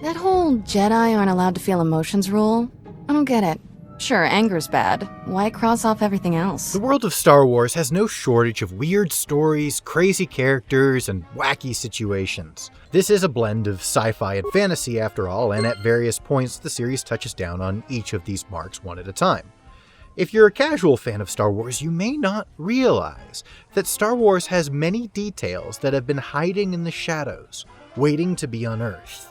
That whole Jedi aren't allowed to feel emotions rule, I don't get it. Sure, anger's bad. Why cross off everything else? The world of Star Wars has no shortage of weird stories, crazy characters, and wacky situations. This is a blend of sci-fi and fantasy after all, and at various points the series touches down on each of these marks one at a time. If you're a casual fan of Star Wars, you may not realize that Star Wars has many details that have been hiding in the shadows, waiting to be unearthed.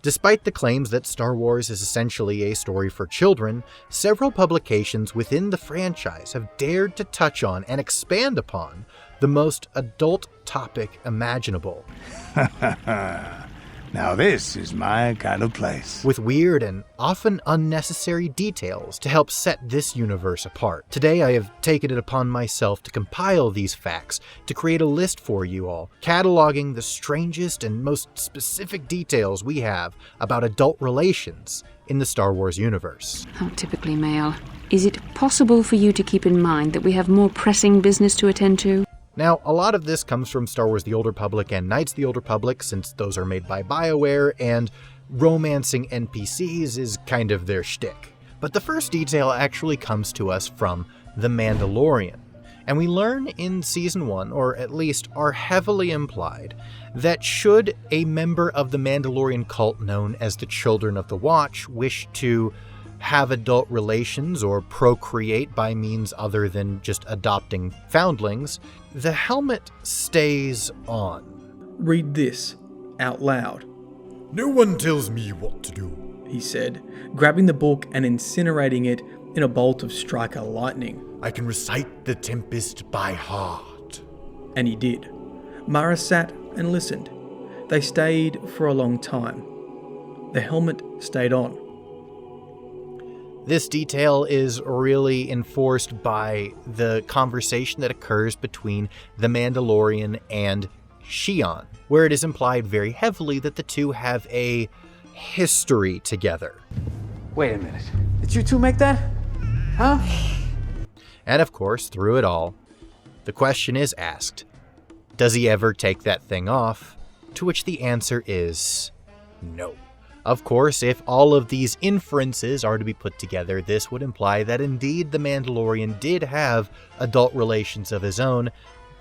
Despite the claims that Star Wars is essentially a story for children, several publications within the franchise have dared to touch on and expand upon the most adult topic imaginable. Now this is my kind of place. With weird and often unnecessary details to help set this universe apart. Today I have taken it upon myself to compile these facts to create a list for you all, cataloging the strangest and most specific details we have about adult relations in the Star Wars universe. How typically male. Is it possible for you to keep in mind that we have more pressing business to attend to? Now, a lot of this comes from Star Wars The Old Republic and Knights of the Old Republic, since those are made by BioWare, and romancing NPCs is kind of their shtick. But the first detail actually comes to us from The Mandalorian, and we learn in Season 1, or at least are heavily implied, that should a member of the Mandalorian cult known as the Children of the Watch wish to have adult relations or procreate by means other than just adopting foundlings, the helmet stays on. Read this, out loud. No one tells me what to do, he said, grabbing the book and incinerating it in a bolt of striker lightning. I can recite the Tempest by heart. And he did. Mara sat and listened. They stayed for a long time. The helmet stayed on. This detail is really enforced by the conversation that occurs between the Mandalorian and Xi'an, where it is implied very heavily that the two have a history together. Wait a minute. Did you two make that? Huh? And of course, through it all, the question is asked, does he ever take that thing off? To which the answer is no. Of course, if all of these inferences are to be put together, this would imply that indeed the Mandalorian did have adult relations of his own,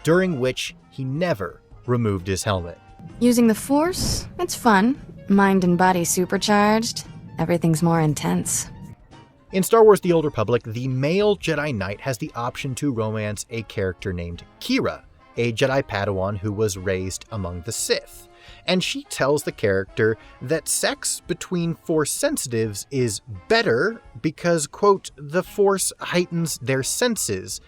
during which he never removed his helmet. Using the Force? It's fun. Mind and body supercharged. Everything's more intense. In Star Wars The Old Republic, the male Jedi Knight has the option to romance a character named Kira, a Jedi Padawan who was raised among the Sith. And she tells the character that sex between Force sensitives is better because, quote, the Force heightens their senses,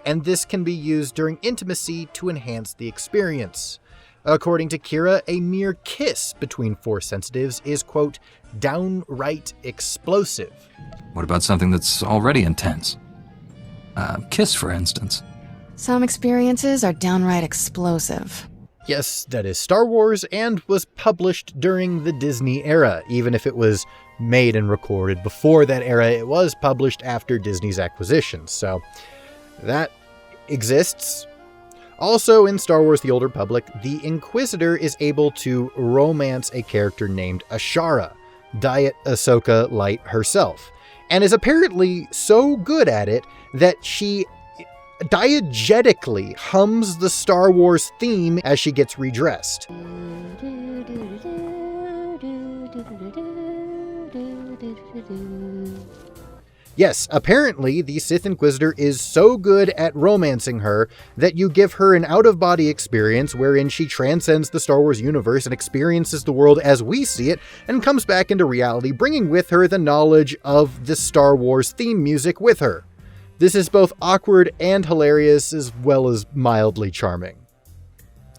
and this can be used during intimacy to enhance the experience. According to Kira, a mere kiss between Force sensitives is, quote, downright explosive. What about something that's already intense? Kiss, for instance. Some experiences are downright explosive. Yes, that is Star Wars and was published during the Disney era. Even if it was made and recorded before that era, it was published after Disney's acquisition. So that exists. Also in Star Wars The Old Republic, the Inquisitor is able to romance a character named Ashara, Diet Ahsoka Light herself, and is apparently so good at it that she diegetically hums the Star Wars theme as she gets redressed. Yes, apparently the Sith Inquisitor is so good at romancing her that you give her an out-of-body experience wherein she transcends the Star Wars universe and experiences the world as we see it and comes back into reality, bringing with her the knowledge of the Star Wars theme music with her. This is both awkward and hilarious, as well as mildly charming.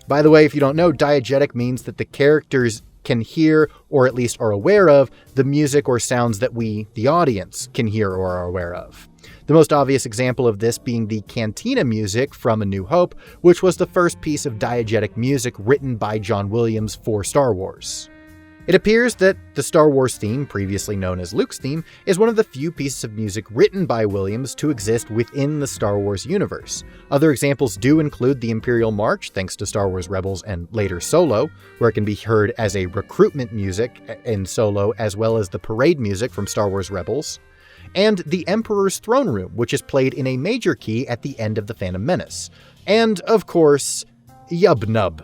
By the way, if you don't know, diegetic means that the characters can hear, or at least are aware of, the music or sounds that we, the audience, can hear or are aware of. The most obvious example of this being the Cantina music from A New Hope, which was the first piece of diegetic music written by John Williams for Star Wars. It appears that the Star Wars theme, previously known as Luke's theme, is one of the few pieces of music written by Williams to exist within the Star Wars universe. Other examples do include the Imperial March, thanks to Star Wars Rebels and later Solo, where it can be heard as a recruitment music in Solo, as well as the parade music from Star Wars Rebels, and the Emperor's Throne Room, which is played in a major key at the end of The Phantom Menace. And, of course, Yub Nub.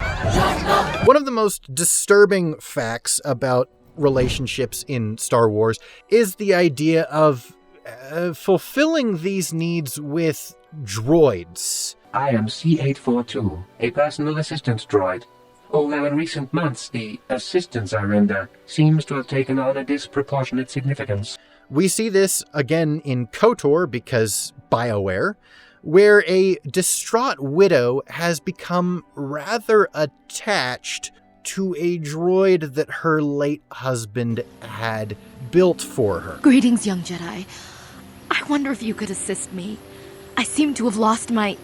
One of the most disturbing facts about relationships in Star Wars is the idea of fulfilling these needs with droids. I am C-842, a personal assistance droid. Although in recent months the assistance I render seems to have taken on a disproportionate significance. We see this again in KOTOR because BioWare, where a distraught widow has become rather attached to a droid that her late husband had built for her. Greetings, young Jedi. I wonder if you could assist me. I seem to have lost my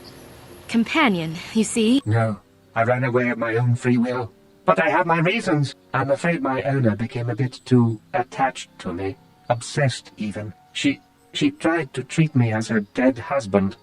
companion, you see? No, I ran away of my own free will. But I have my reasons. I'm afraid my owner became a bit too attached to me. Obsessed, even. She tried to treat me as her dead husband.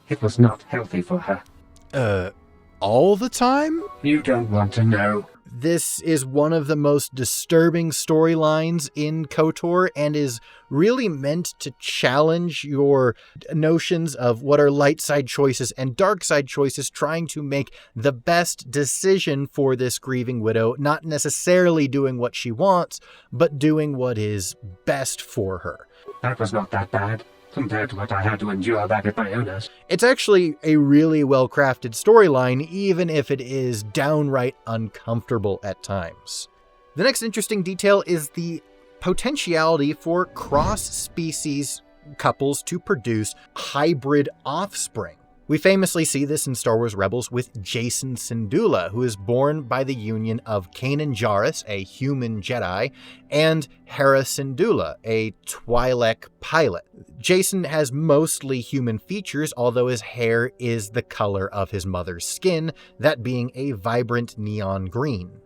It was not healthy for her. All the time? You don't want to know. This is one of the most disturbing storylines in KOTOR and is really meant to challenge your notions of what are light side choices and dark side choices, trying to make the best decision for this grieving widow, not necessarily doing what she wants, but doing what is best for her. That was not that bad compared to what I had to endure back at my owner's. It's actually a really well-crafted storyline, even if it is downright uncomfortable at times. The next interesting detail is the potentiality for cross-species couples to produce hybrid offspring. We famously see this in Star Wars Rebels with Jacen Syndulla, who is born by the union of Kanan Jarrus, a human Jedi, and Hera Syndulla, a Twi'lek pilot. Jacen has mostly human features, although his hair is the color of his mother's skin, that being a vibrant neon green.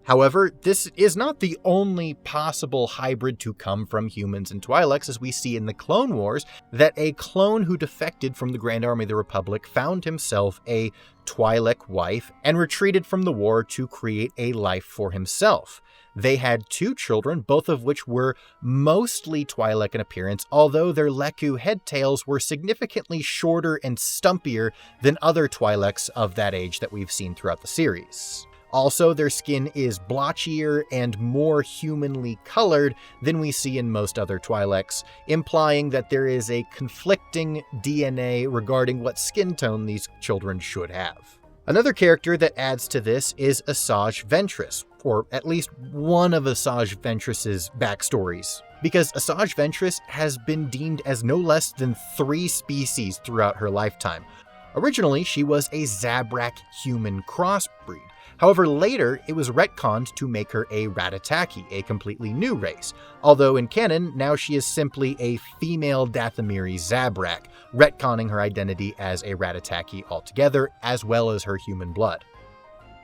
However, this is not the only possible hybrid to come from humans and Twi'leks, as we see in the Clone Wars, that a clone who defected from the Grand Army of the Republic found himself a Twi'lek wife and retreated from the war to create a life for himself. They had 2 children, both of which were mostly Twi'lek in appearance, although their Leku headtails were significantly shorter and stumpier than other Twi'leks of that age that we've seen throughout the series. Also, their skin is blotchier and more humanly colored than we see in most other Twi'leks, implying that there is a conflicting DNA regarding what skin tone these children should have. Another character that adds to this is Asajj Ventress, or at least one of Asajj Ventress's backstories, because Asajj Ventress has been deemed as no less than 3 species throughout her lifetime. Originally, she was a Zabrak human crossbreed. However, later, it was retconned to make her a Ratataki, a completely new race, although in canon, now she is simply a female Dathomiri Zabrak, retconning her identity as a Ratataki altogether, as well as her human blood.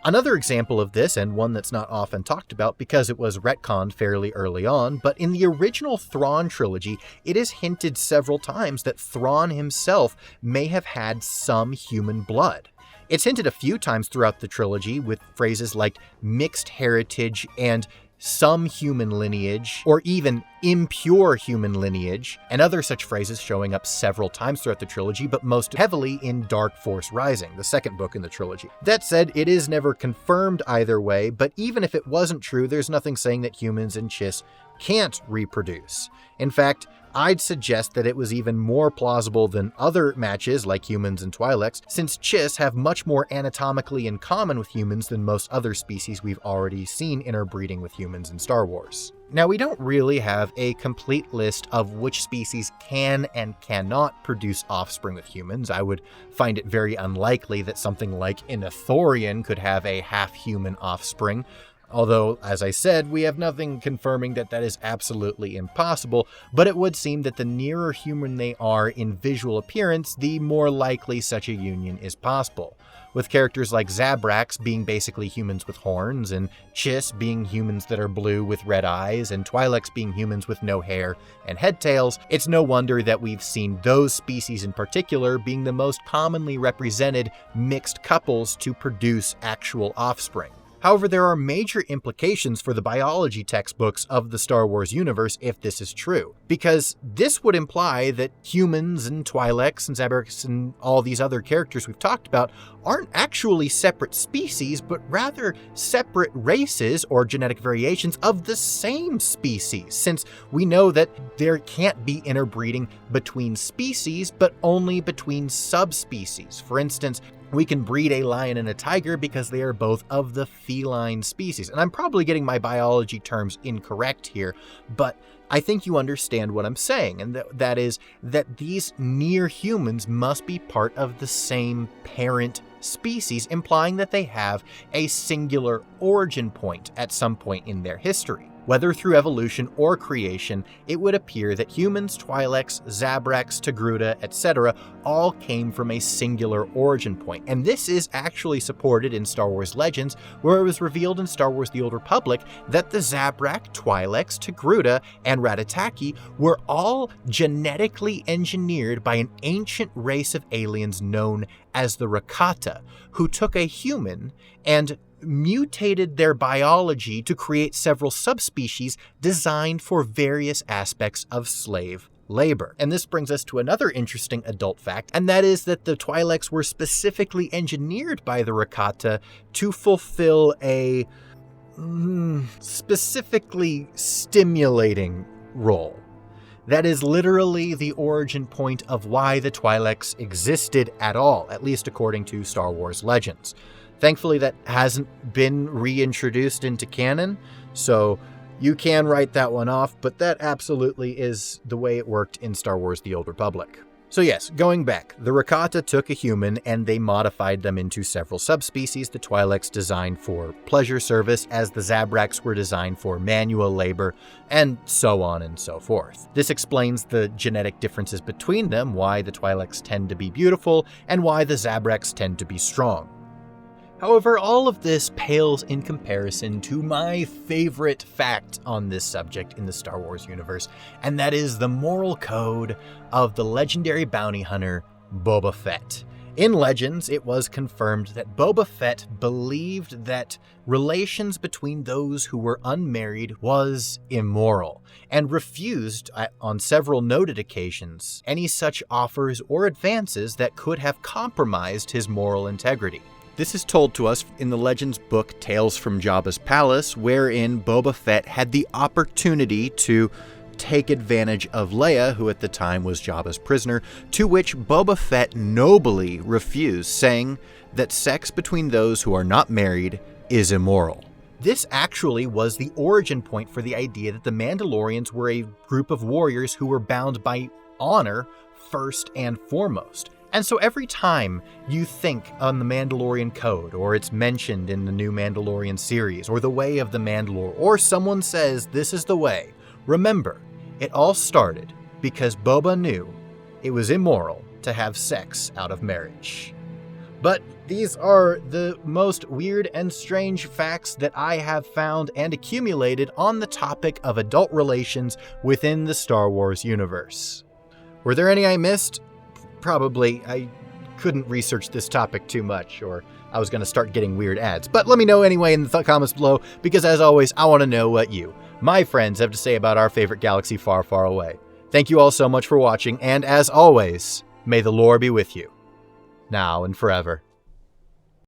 Another example of this, and one that's not often talked about because it was retconned fairly early on, but in the original Thrawn trilogy, it is hinted several times that Thrawn himself may have had some human blood. It's hinted a few times throughout the trilogy with phrases like mixed heritage and some human lineage, or even impure human lineage, and other such phrases showing up several times throughout the trilogy, but most heavily in Dark Force Rising, the second book in the trilogy. That said, it is never confirmed either way, but even if it wasn't true, there's nothing saying that humans and Chiss can't reproduce. In fact, I'd suggest that it was even more plausible than other matches like humans and Twi'leks, since Chiss have much more anatomically in common with humans than most other species we've already seen interbreeding with humans in Star Wars. Now, we don't really have a complete list of which species can and cannot produce offspring with humans. I would find it very unlikely that something like an Ithorian could have a half-human offspring, although, as I said, we have nothing confirming that that is absolutely impossible, but it would seem that the nearer human they are in visual appearance, the more likely such a union is possible. with characters like Zabraks being basically humans with horns, and Chiss being humans that are blue with red eyes, and Twi'leks being humans with no hair and head tails, it's no wonder that we've seen those species in particular being the most commonly represented mixed couples to produce actual offspring. However, there are major implications for the biology textbooks of the Star Wars universe if this is true, because this would imply that humans and Twi'leks and Zabraks and all these other characters we've talked about aren't actually separate species, but rather separate races or genetic variations of the same species, since we know that there can't be interbreeding between species, but only between subspecies. For instance, we can breed a lion and a tiger because they are both of the feline species. And I'm probably getting my biology terms incorrect here, but I think you understand what I'm saying, and that is that these near humans must be part of the same parent species, implying that they have a singular origin point at some point in their history. Whether through evolution or creation, it would appear that humans, Twi'leks, Zabraks, Togruta, etc. all came from a singular origin point. And this is actually supported in Star Wars Legends, where it was revealed in Star Wars The Old Republic that the Zabrak, Twi'leks, Togruta, and Ratataki were all genetically engineered by an ancient race of aliens known as the Rakata, who took a human and mutated their biology to create several subspecies designed for various aspects of slave labor. And this brings us to another interesting adult fact, and that is that the Twi'leks were specifically engineered by the Rakata to fulfill a specifically stimulating role. That is literally the origin point of why the Twi'leks existed at all, at least according to Star Wars Legends. Thankfully, that hasn't been reintroduced into canon, so you can write that one off, but that absolutely is the way it worked in Star Wars The Old Republic. So yes, going back, the Rakata took a human and they modified them into several subspecies, the Twi'leks designed for pleasure service, as the Zabraks were designed for manual labor, and so on and so forth. This explains the genetic differences between them, why the Twi'leks tend to be beautiful, and why the Zabraks tend to be strong. However, all of this pales in comparison to my favorite fact on this subject in the Star Wars universe, and that is the moral code of the legendary bounty hunter Boba Fett. In Legends, it was confirmed that Boba Fett believed that relations between those who were unmarried was immoral, and refused, on several noted occasions, any such offers or advances that could have compromised his moral integrity. This is told to us in the Legends book Tales from Jabba's Palace, wherein Boba Fett had the opportunity to take advantage of Leia, who at the time was Jabba's prisoner, to which Boba Fett nobly refused, saying that sex between those who are not married is immoral. This actually was the origin point for the idea that the Mandalorians were a group of warriors who were bound by honor first and foremost. And so every time you think on the Mandalorian Code, or it's mentioned in the new Mandalorian series, or the way of the Mandalore, or someone says this is the way, remember, it all started because Boba knew it was immoral to have sex out of marriage. But these are the most weird and strange facts that I have found and accumulated on the topic of adult relations within the Star Wars universe. Were there any I missed? Probably. I couldn't research this topic too much, or I was going to start getting weird ads. But let me know anyway in the comments below, because as always, I want to know what you, my friends, have to say about our favorite galaxy far, far away. Thank you all so much for watching, and as always, may the lore be with you, now and forever.